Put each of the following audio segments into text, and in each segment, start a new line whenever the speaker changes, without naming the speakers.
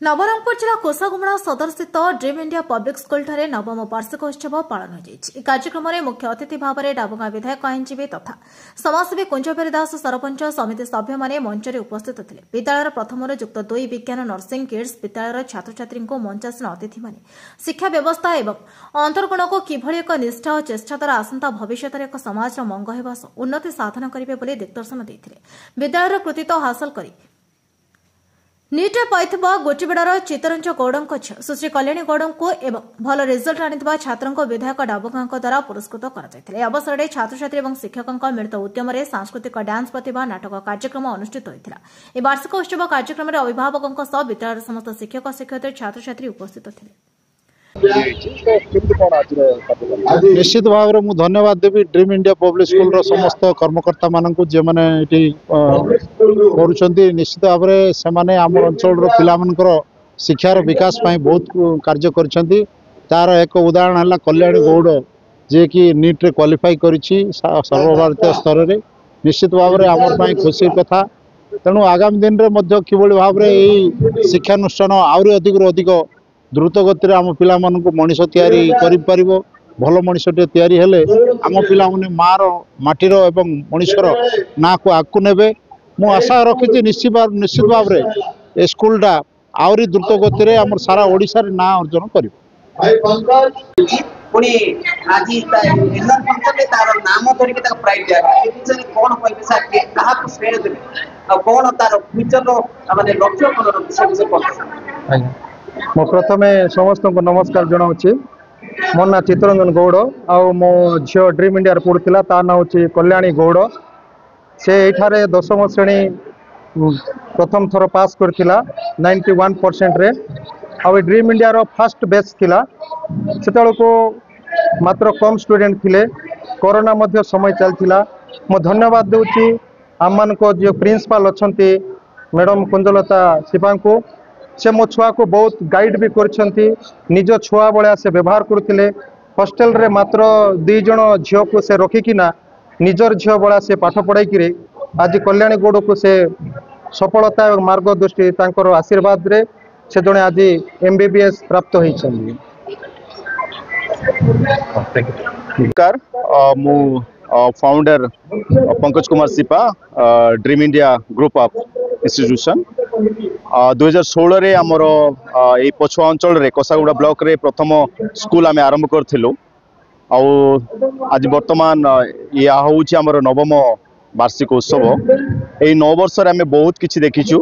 नवरंगपुर जिला कोसागुमड़ा सदर स्थित ड्रीम इंडिया पब्लिक स्कूल ठारे नवम वार्षिकोत्सव पालन हो कार्यक्रम में मुख्य अतिथि भाव में डाबुगा विधायक आईनजीवी तथा समाजसेवी कुंजबिहारी दास सरपंच समिति सभ्य मैंने मंच में उपस्थित थे। विद्यालय प्रथम युक्त 2 विज्ञान नर्सिंग किड्स विद्यालय छात्र छात्री मंचासीन अतिथि मैंने शिक्षा व्यवस्था और अंतर्गुण को किभली एक निष्ठा और चेष्टा द्वारा आसंता भविष्य एक समाज मंग होगा उन्नति साधन करेंगे दिग्दर्शन देते विद्यालय कृतित्व हासिल कर नीट पाइथिबा गोटीबेड़ार चित्तरंजन गौड़ सुश्री कल्याणी गौड़ को एवं भल रिजल्ट आनिथिबा छात्रों विधायक डाबुगा द्वारा पुरस्कृत कर अवसर में छात्र छात्री और शिक्षकों मिलित उद्यम सांस्कृतिक डांस प्रतिभा नाटक कार्यक्रम अनुष्ठित होता है। वार्षिकोत्सव कार्यक्रम में अभिभावकों सह विद्यालय समस्त शिक्षक शिक्षयित्री छात्र छात्री उपस्थित थे।
निश्चित भाव में मुझे धन्यवाद देवी ड्रीम इंडिया पब्लिक स्कूल समस्त कर्मकर्ता मान जो मैंने कर निश्चित भाव में से आम अंचल पिलाମାନଙ୍କର शिक्षार विकास बहुत कार्य कर एक उदाहरण है कल्याणी गौड़ जे कि नीट रे क्वालिफाई करिछि सर्वभारतीय स्तर में निश्चित भाव में आम खुशी कथा तेणु आगामी दिन में किभली भाव में शिक्षानुष्ठान आहरी अधिक द्रुत गति आम पिला मनीष तैयारी कर भल मनीषटे तैयारी हेले आम पिला मार माटीर एवं मनीषर ना को आगू ने मु आशा रखी निश्चित भाव में स्कूलटा आहरी द्रुत गति आम सारा ओडिशा रे ना अर्जन कर
मो प्रथमे समस्त को नमस्कार जनाऊँच मो ना चित्तरंजन गौड़ आउ मो झील ड्रीम इंडिया पढ़ुला ता ना हूँ कल्याणी गौड़ से ये 10वीं श्रेणी प्रथम थर पास करथिला 91% रे आउ dream India row first batch थिला सेतल को मात्र कम स्टूडेंट थिले कोरोना मध्य समय चलथिला मो धन्यवाद देउची आम मान को जो प्रिंसिपल अछंती मैडम कुंजलता शिवा को से मो छुआ को बहुत गाइड भी करछंती निज छुआ बळा से व्यवहार करथिले हॉस्टल रे मात्र 2 जण झियो को से रखिकिना निजर झियो बळा से पाठ पढ़ाई कि आज कल्याणी गौड़ को से सफलता और मार्गदृष्टि तांकर आशीर्वाद रे से जने आज MBBS प्राप्त होइछन्ती।
मु founder Pankaj Kumar Sipa dream India group of institution 2016 रे आमर ये पछुआ अंचल रे कोसागुड़ा ब्लॉक रे प्रथम स्कूल आम आरंभ करथिलु आज वर्तमान या होउछि आमर नवम वार्षिक उत्सव एई 9 वर्ष रे आम बहुत किछि देखिछु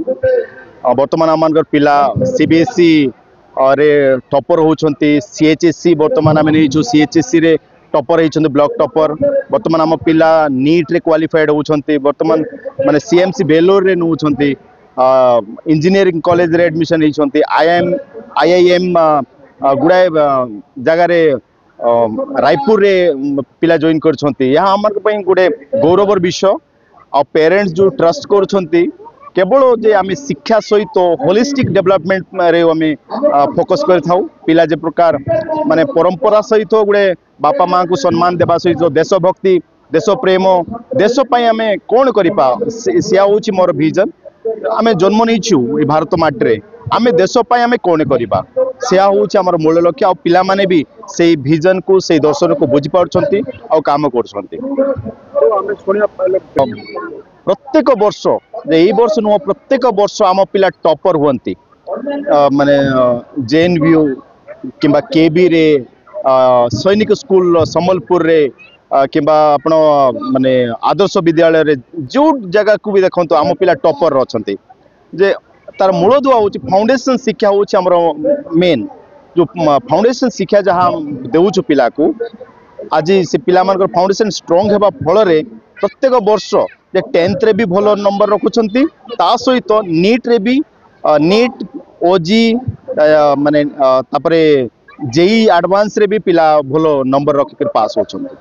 वर्तमान आम पिला CBSE रे टॉपर होउछंती CHSC वर्तमान आम नेइछु CHSC रे टॉपर होइछंती ब्लॉक टॉपर वर्तमान आम पिला नीट रे क्वालिफाइड होउछंती वर्तमान माने CMC बेलोर रे नउछंती इंजीनियरिंग कॉलेज रे एडमिशन होइछंती IIM गुड़ाए जगह रे रायपुर रे पिला जॉइन करछंती यहाँ हमर पई गुडे गौरवर विषय आ पेरेंट्स जो ट्रस्ट करछंती केवल जे आम शिक्षा सहित होलिस्टिक डेवलपमेंट रे आम फोकस कर थाउ पिला जे प्रकार माने परंपरा सहित गुडे बापा माँ को सम्मान देवा सहित देशभक्ति देश प्रेम देश पई आम कौन करिपा सिया होछि मोर विजन आम जन्म नहीं भारत माटी आम देश आम कौन करवा सिया हूँ आम मूल लक्ष्य आ पिला माने भी से विजन को से दर्शन को बुझी पार्टी आ काम कर प्रत्येक वर्ष यही वर्ष नुह प्रत्येक वर्ष आम पिला टॉपर हुंती माने JNVU किंबा KB रे सैनिक स्कूल संबलपुर रे किंबा आपण माने आदर्श विद्यालय रे जो जगह को भी देखो आम पिला टॉपर अच्छे जे तार मूल दुआ हूँ फाउंडेशन शिक्षा हूँ आमर मेन जो फाउंडेशन शिक्षा जहाँ देउछु पिला को आज से पिला मान फाउंडेशन स्ट्रांग हेबा फल रे प्रत्येक वर्ष जे 10th रे भी भल नंबर रखुछंती ता सहित नीट रे भी नीट OG माने तापरे JEE एडवांस रे भी पिला भल नंबर रखिक पास होछंती।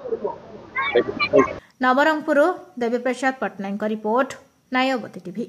Nabarangpur Devi Prasad Patnaik report नायवती TV.